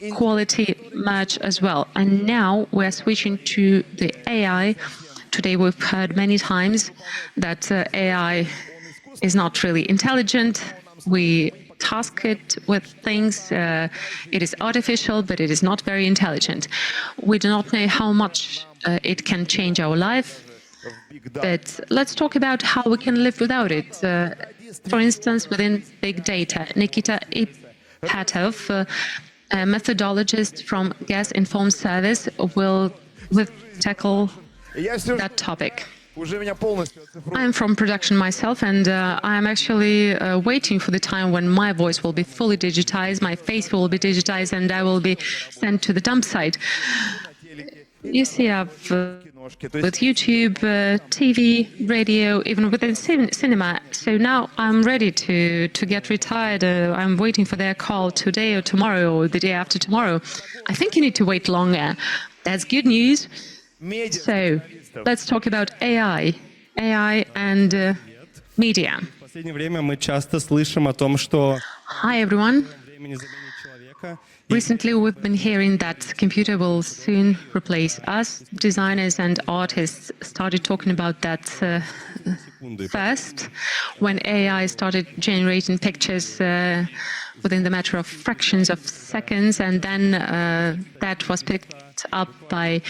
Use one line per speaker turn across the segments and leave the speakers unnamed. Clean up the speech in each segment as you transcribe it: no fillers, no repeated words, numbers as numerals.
quality merge as well. And now we're switching to the AI. Today we've heard many times that AI is not really intelligent. We task it with things. It is artificial, but it is not very intelligent. We do not know how much it can change our life. But let's talk about how we can live without it. For instance, within big data, Nikita Ipatov, a methodologist from Gas Inform Service, will tackle that topic. I'm from production myself, and I'm actually waiting for the time when my voice will be fully digitized, my face will be digitized, and I will be sent to the dump site. You see, I've with YouTube, TV, radio, even within cinema. So now I'm ready to get retired. I'm waiting for their call today or tomorrow or the day after tomorrow. I think you need to wait longer. That's good news. So let's talk about AI and media. Hi, everyone. Recently, we've been hearing that computer will soon replace us. Designers and artists started talking about that first, when AI started generating pictures within the matter of fractions of seconds, and then that was picked up by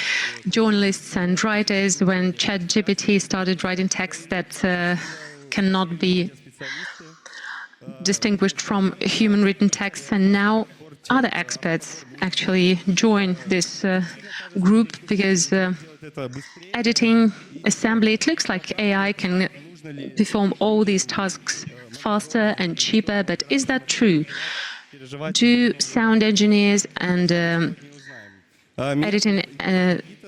journalists and writers when ChatGPT started writing text that cannot be distinguished from human written text, and now other experts actually join this group because editing, assembly, it looks like AI can perform all these tasks faster and cheaper, but is that true? Do sound engineers and editing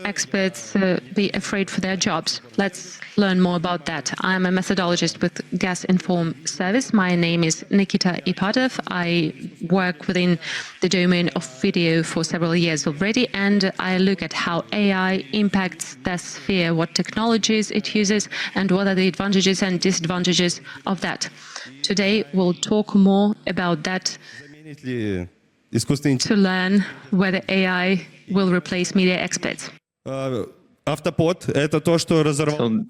experts be afraid for their jobs? Let's learn more about that. I'm a methodologist with Gas Inform Service. My name is Nikita Ipatov. I work within the domain of video for several years already, and I look at how AI impacts the sphere, what technologies it uses, and what are the advantages and disadvantages of that. Today, we'll talk more about that to learn whether AI will replace media experts.
So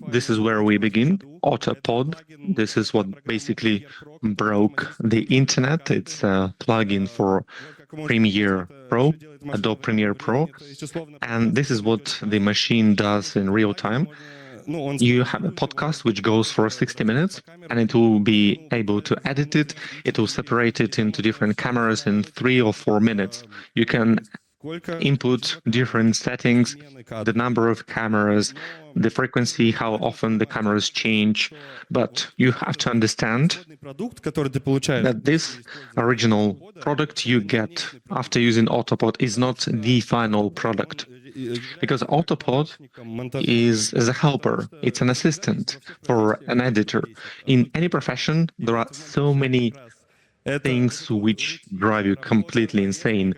this is where we begin. Autopod. This is what basically broke the internet. It's a plugin for Premiere Pro, Adobe Premiere Pro. And this is what the machine does in real time. You have a podcast which goes for 60 minutes, and it will be able to edit it. It will separate it into different cameras in 3 or 4 minutes. You can input different settings, the number of cameras, the frequency, how often the cameras change. But you have to understand that this original product you get after using Autopod is not the final product. Because Autopod is as a helper, it's an assistant for an editor. In any profession, there are so many things which drive you completely insane.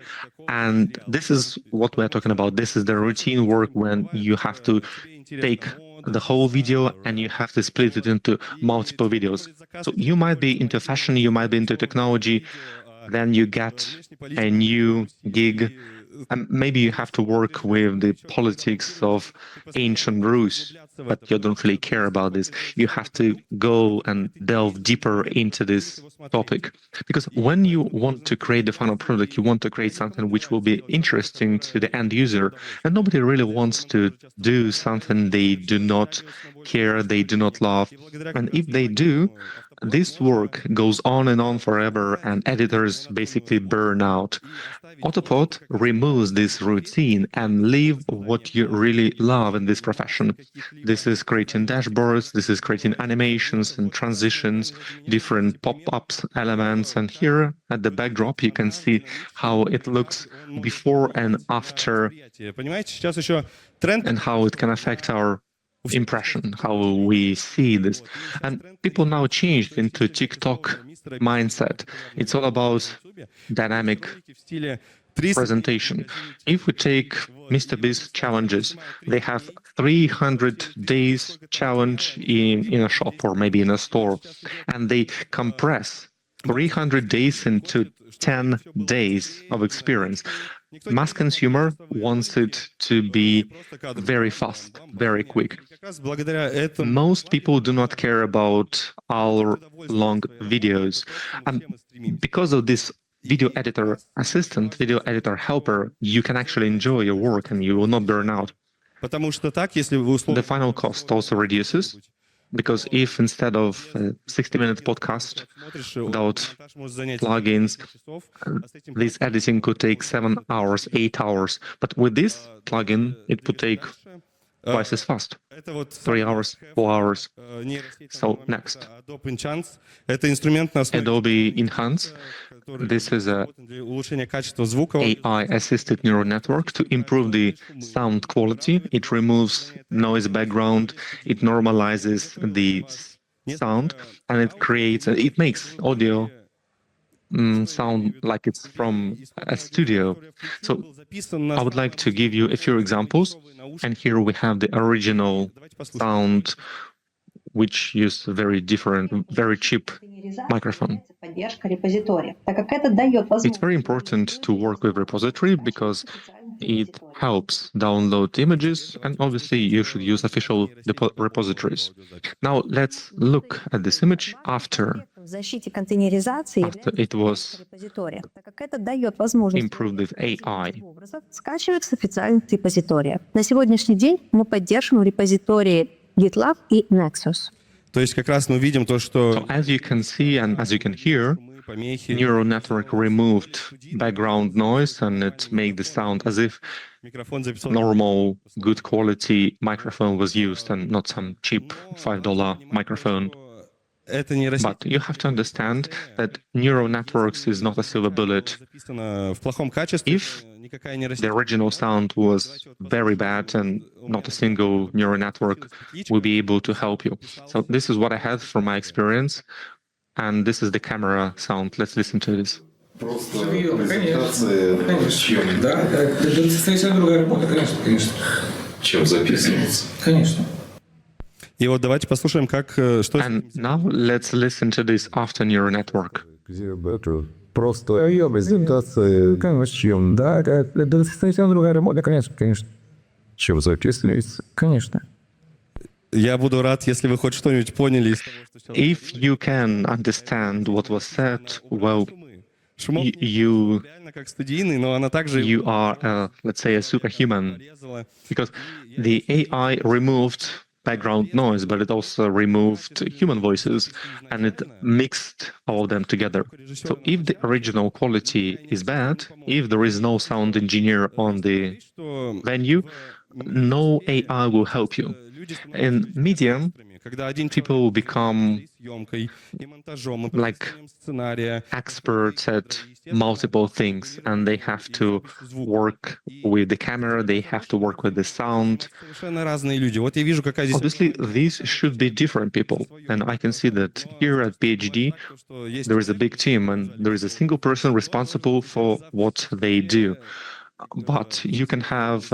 And this is what we're talking about. This is the routine work when you have to take the whole video and you have to split it into multiple videos. So you might be into fashion, you might be into technology, then you get a new gig. And maybe you have to work with the politics of ancient Rus, but you don't really care about this. You have to go and delve deeper into this topic. Because when you want to create the final product, you want to create something which will be interesting to the end user. And nobody really wants to do something they do not care, they do not love. And if they do, this work goes on and on forever, and editors basically burn out. Autopod removes this routine and leave what you really love in this profession. This is creating dashboards, this is creating animations and transitions, different pop-ups, elements, and here at the backdrop you can see how it looks before and after, and how it can affect our impression, how we see this. And people now changed into TikTok mindset. It's all about dynamic presentation. If we take MrBeast challenges, they have 300 days challenge in a shop or maybe in a store, and they compress 300 days into 10 days of experience. Mass consumer wants it to be very fast, very quick. Most people do not care about hour-long videos. And because of this video editor assistant, video editor helper, you can actually enjoy your work and you will not burn out. The final cost also reduces, because if instead of a 60-minute podcast without plugins, this editing could take 7 hours, 8 hours. But with this plugin, it would take twice as fast, 3 hours, 4 hours. So next, Adobe Enhance. This is a AI-assisted neural network to improve the sound quality. It removes noise background, it normalizes the sound, and it makes audio sound like it's from a studio. So I would like to give you a few examples, and here we have the original sound, which use very different, very cheap microphone. It's very important to work with repository because it helps download images, and obviously you should use official repositories. Now let's look at this image after it was improved with AI.
Скачивается в официальных репозиториях. На сегодняшний день мы поддерживаем репозитории GitLab и Nexus.
То есть как раз мы видим то, что
So as you can see and as you can hear, neural network removed background noise and it made the sound as if normal, good quality microphone was used and not some cheap $5 microphone. But you have to understand that neural networks is not a silver bullet. If the original sound was very bad and not a single neural network will be able to help you. So this is what I had from my experience, and this is the camera sound. Let's listen to this.
Просто презентация, чем... Да, это совершенно другая работа, конечно. Чем записываться. Конечно.
И вот давайте послушаем, как что.
And now let's listen to this after neural network.
Просто ее презентация, чем, да, это совершенно другая работа, конечно. Чем записывается, конечно.
Я буду рад, если вы хоть что-нибудь поняли из того, что сейчас.
If you can understand what was said, well, you
как студийный, но она также
are, let's say, a superhuman, because the AI removed background noise, but it also removed human voices, and it mixed all of them together. So if the original quality is bad, if there is no sound engineer on the venue, no AI will help you. In Medium, people become like experts at multiple things, and they have to work with the camera, they have to work with the sound. Obviously, these should be different people, and I can see that here at PhD, there is a big team, and there is a single person responsible for what they do. But you can have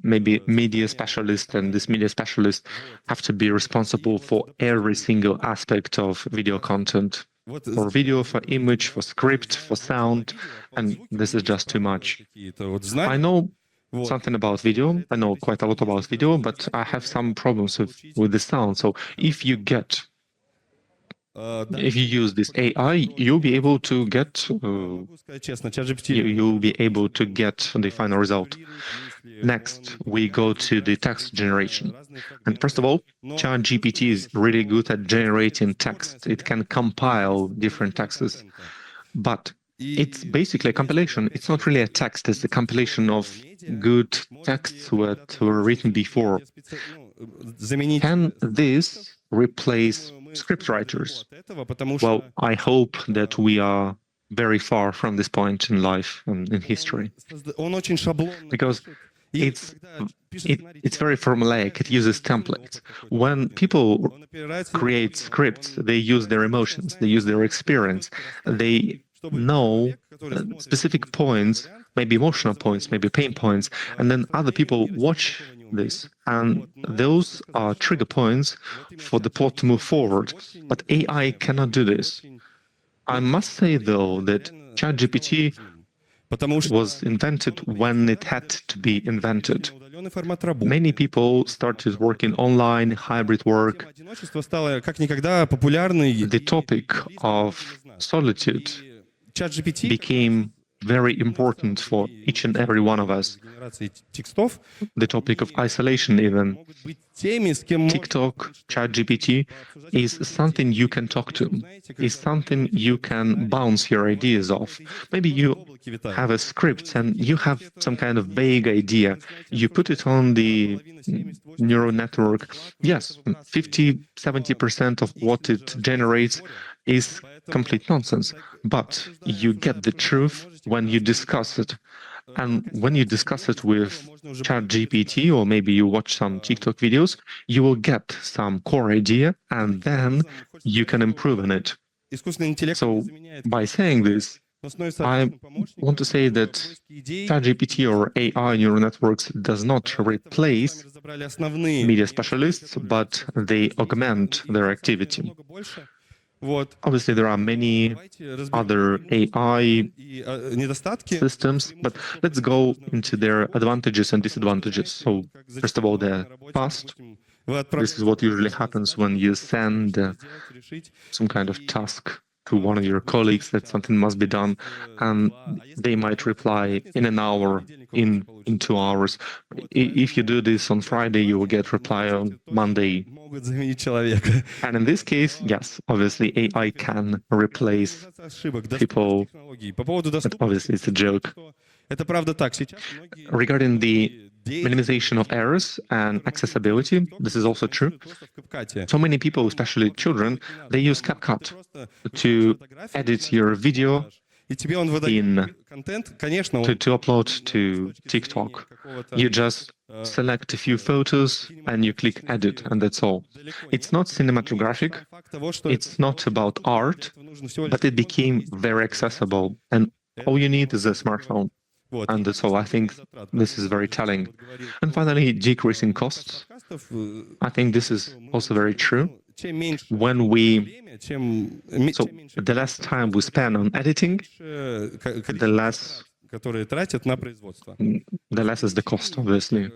maybe media specialist, and this media specialist have to be responsible for every single aspect of video content, for video, for image, for script, for sound, and this is just too much. I know something about video, I know quite a lot about video, but I have some problems with the sound. So if you use this AI, you'll be able to get you'll be able to get the final result. Next, we go to the text generation. And first of all, ChatGPT is really good at generating text. It can compile different texts, but it's basically a compilation. It's not really a text, it's a compilation of good texts that were written before. Can this replace scriptwriters? Well, I hope that we are very far from this point in life and in history, because it's very formulaic. It uses templates. When people create scripts, they use their emotions, they use their experience, they know specific points, maybe emotional points, maybe pain points, and then other people watch this, and those are trigger points for the plot to move forward. But AI cannot do this. I must say, though, that ChatGPT
Потому что
was invented when it had to be invented.
удаленный формат работы.
Many people started working online, hybrid work.
Одиночество стало как никогда популярной.
The topic of solitude
ChatGPT
became very important for each and every one of us.
генерации текстов
The topic of isolation, even.
могут быть теми, с кем можно
TikTok, ChatGPT is something you can talk to, is something you can bounce your ideas off. Maybe you have a script and you have some kind of vague idea. You put it on the neural network. Yes, 50-70% of what it generates is complete nonsense, but you get the truth when you discuss it. And when you discuss it with ChatGPT, or maybe you watch some TikTok videos, you will get some core idea, and then you can improve on it.
искусственный интеллект
So,
заменяет,
by saying this,
но становится
I
отличным помощником
want to say
в
that
поиске идей.
ChatGPT or AI neural networks does not replace
Мы разобрали основные
media specialists, but they augment their activity.
намного больше. Вот.
Obviously, there are many
Давайте разберем
other AI
и недостатки.
systems, but let's go into their advantages and disadvantages. So, first of all, the past.
Вы
This is what usually happens when you send
решить.
some kind of task to one of your colleagues that something must be done, and they might reply in an hour, in 2 hours. If you do this on Friday, you will get reply on Monday.
Могут заменить человека.
And in this case, yes, obviously AI can replace
Ошибок,
people,
технологий. По поводу
but
доступности.
obviously it's a joke.
Это правда так. Сейчас многие
Regarding the minimization of errors and accessibility, this is also true.
просто в CapCut.
So many people, especially children, they use CapCut to edit your video,
И тебе он выдает
in-
контент, конечно, он
to upload to TikTok. You just select a few photos and you click edit, and that's all. It's not cinematographic,
факт того, что
it's not about art,
этого нужно всего лишь
but it became very accessible, and all you need is a smartphone.
вот.
And that's all. I think this is very telling. And finally, decreasing costs.
Подкастов,
I think this is also very true.
чем меньше
When we,
время, чем
so the less time we spend on editing,
меньше
the less
которые тратят на производство.
the less is the cost, obviously.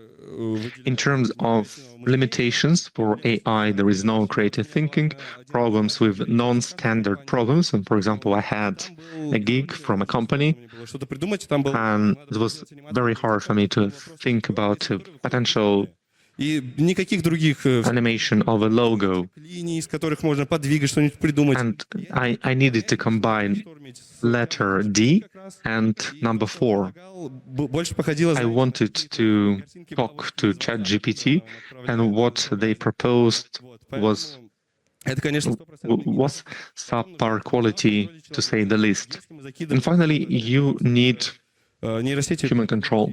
In terms of limitations for AI, there is no creative thinking, problems with non-standard problems. And for example, I had a gig from a company,
Было что-то придумать, там было
and it was very hard for me to think about a potential
и никаких других
animation of a logo.
линий, из которых можно подвигать, что-нибудь придумать.
And I needed to combine letter D and number 4.
Больше походило
I wanted to talk to ChatGPT, and what they proposed was
это, конечно, 100%.
was subpar quality, to say the least. And finally, you need
Нейросети
human control.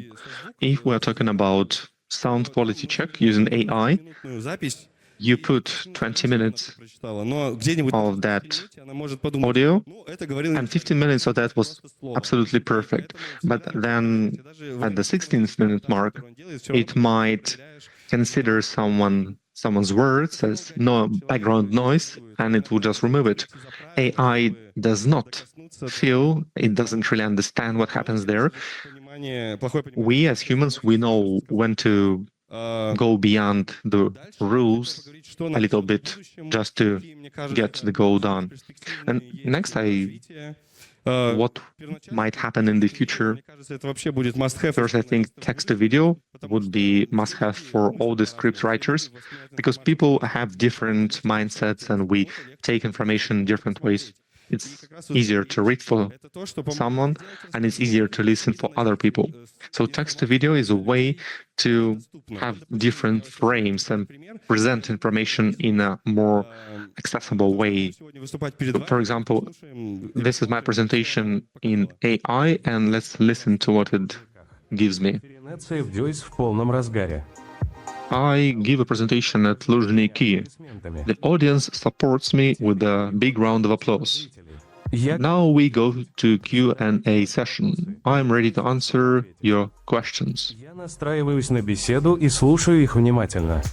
If we are talking about sound quality check using AI,
минутную запись
you put 20 minutes
прочитала, но где-нибудь
of that
она может подумать,
audio,
ну, это говорил
and 15 minutes of that was absolutely perfect. But then at the 16th minute mark, it might consider someone's words as no background noise, and it will just remove it. AI does not feel, it doesn't really understand what happens there.
понимание, плохое понимание.
We as humans, we know when to go beyond the rules
Говорить, что
a
нам
little
в
bit
будущем,
just to
какие, мне кажется,
get the goal done. And
перспективные
next,
развития.
what might happen in the future.
Мне кажется, это вообще будет must-have.
First, I think text to video would be must-have for all the script writers, because people have different mindsets and we take information in different ways. It's easier to read for
Это то, что поможет
someone, and it's easier to listen for other people. So text to video is a way to have different frames and present information in a more accessible way.
сегодня выступать перед
For
вами.
example,
Слушаем,
this is my presentation in AI, and let's listen to what it gives me.
Перинация в Joyce в полном разгаре.
I give a presentation at Luzhniki.
Аплодисментами.
The audience supports me with a big round of applause.
Я
Now we go to Q&A session. I'm ready to answer your questions.
Я настраиваюсь на беседу и слушаю их внимательно.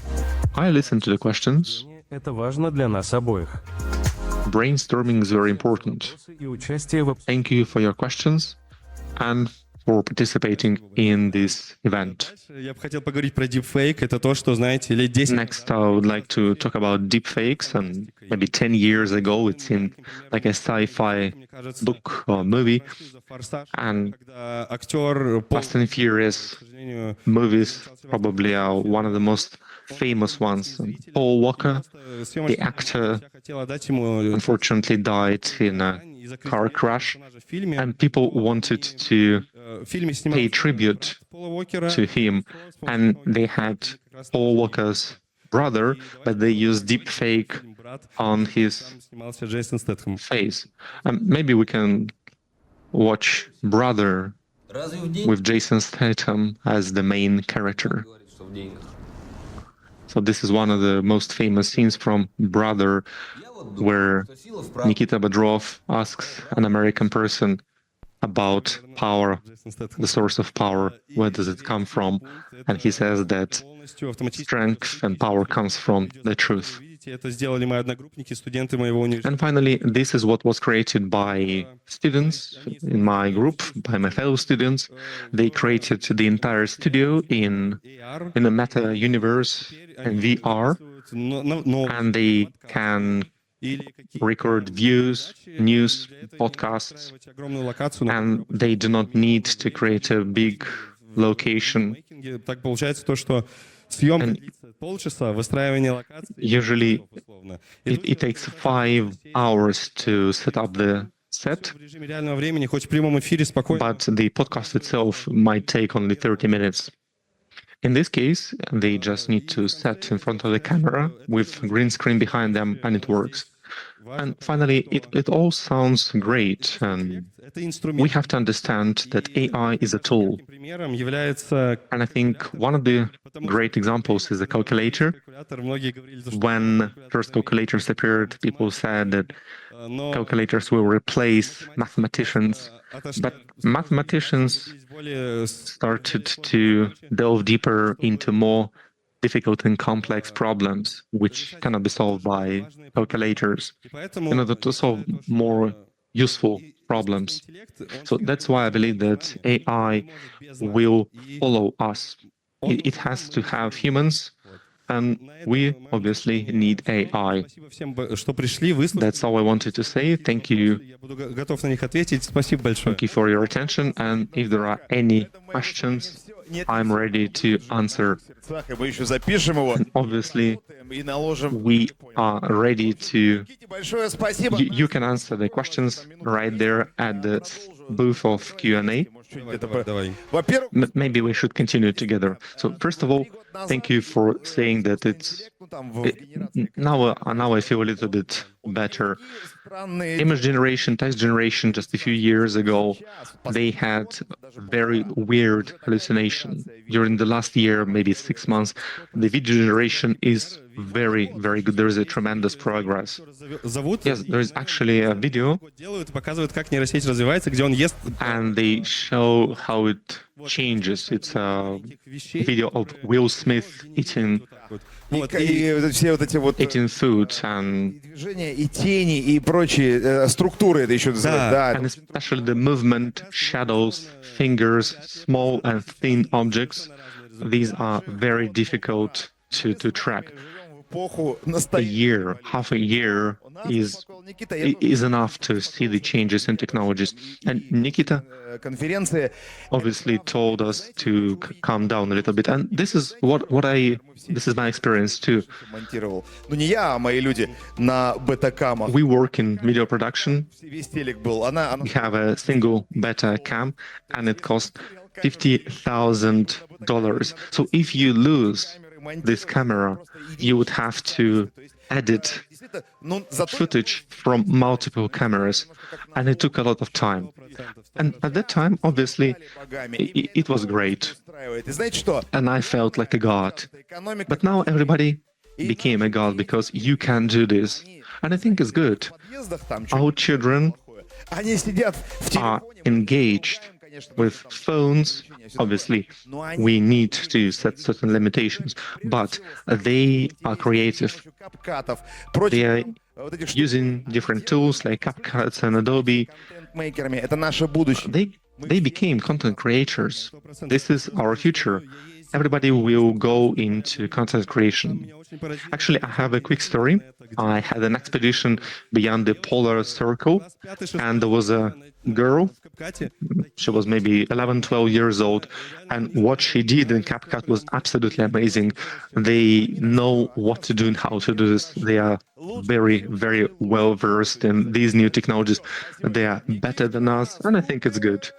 I listen to the questions.
Это важно для нас обоих.
brainstorming is very important.
И участие в
Thank you for your questions and for participating in this event.
Я бы хотел поговорить про deepfake. Это то, что, знаете, лет 10
Next, I would like to talk about deepfakes. And maybe 10 years ago, it seemed like a sci-fi book or movie. And
когда актер
Fast and Furious
к сожалению,
movies probably are one of the most famous ones. And Paul Walker, the actor,
я хотел отдать ему
unfortunately died in a
из-за
car crash,
персонажа в фильме.
and people wanted to
В фильме
pay
снимался
tribute
Пола Уокера.
to him, and they had Paul Walker's brother, but they used deepfake
Брат,
on his
там снимался Джейсон Стэтхэм.
face. Maybe we can watch Brother with Jason Statham as the main character. So this is one of the most famous scenes from Brother, where Nikita Bodrov asks an American person about power,
Джейсон Стэтхэм.
the source of power, where does it come from? And he says that
Полностью автоматически.
strength and power comes from the truth.
Видите, это сделали мои одногруппники, студенты моего университета.
And finally, this is what was created by students in my group, by my fellow students. They created the entire studio in a meta universe and VR, and they can record views, news, podcasts,
огромную локацию.
and they do not need to create a big location.
Так получается то, что съемка длится полчаса, выстраивание локации.
Usually,
условно.
it takes 5 hours to set up the set,
В режиме реального времени, хоть в прямом эфире, спокойно.
but the podcast itself might take only 30 minutes. In this case, they just need to set in front of the camera with green screen behind them, and it works. And finally, it all sounds great, and
Это инструмент.
we have to understand that AI is a tool.
Примером является
And I think one of the great examples is a calculator.
калькулятор. Многие говорили, что
When first calculators appeared, people said that
но
calculators will replace mathematicians. But mathematicians
более
started to delve deeper into more difficult and complex problems, which cannot be solved by calculators,
поэтому
in order to solve more useful problems. So that's why I believe that AI will follow us. It has to have humans, and we obviously need AI.
Спасибо всем, что пришли, выслушали.
That's all I wanted to say. Thank you.
Я буду готов на них ответить. Спасибо большое.
Thank you for your attention. And if there are any questions, I'm ready to answer.
Мы еще запишем его
Obviously,
и наложим.
we are ready to.
Большое спасибо.
You can answer the questions right there at the booth of Q&A.
Давай.
Во-первых,
Maybe we should continue together. So first of all, thank you for saying that it's now I feel a little bit better.
странные
Image generation, text generation, just a few years ago, they had very weird hallucination. During the last year, maybe 6 months, the video generation is very, very good. There is a tremendous progress.
Зовут.
Yes, there is actually a video,
Делают и показывают, как нейросеть развивается, где он ест.
and they show how it changes. It's a video of Will Smith eating
Вот,
и все вот эти вот
food, and
движения, и тени, и прочие структуры, это еще называют. Да.
and especially the movement, shadows, fingers, small and thin objects. These are very difficult to track.
В эпоху
A
настоящего.
year, half a year is enough to see the changes in technologies. And Nikita
Конференции
obviously told us to calm down a little bit. And this is this is my experience too.
монтировал. Ну не я, а мои люди на бета-камах.
We work in video production.
Весь телек был. Она
We have a single beta cam, and it costs $50,000. So if you lose this camera, you would have to edit
ну, зато
footage from multiple cameras, and it took a lot of time. And at that time, obviously, it was great,
устраивает. И знаете что?
and I felt like a god.
Экономика
But now everybody became a god because you can do this, and I think it's good.
в подъездах там
Our children
они сидят в
are
телефоне.
engaged with phones. Obviously, we need to set certain limitations, but they are creative.
Капкатов,
They are
Вот эти
using different tools like CapCut and Adobe.
штуки-мейкерами, это наше будущее.
They became content creators. This is our future. Everybody will go into content creation. Actually, I have a quick story. I had an expedition beyond the polar circle, and there was a girl. She was maybe 11, 12 years old, and what she did in CapCut was absolutely amazing. They know what to do and how to do this. They are very, very well versed in these new technologies. They are better than us, and I think it's good.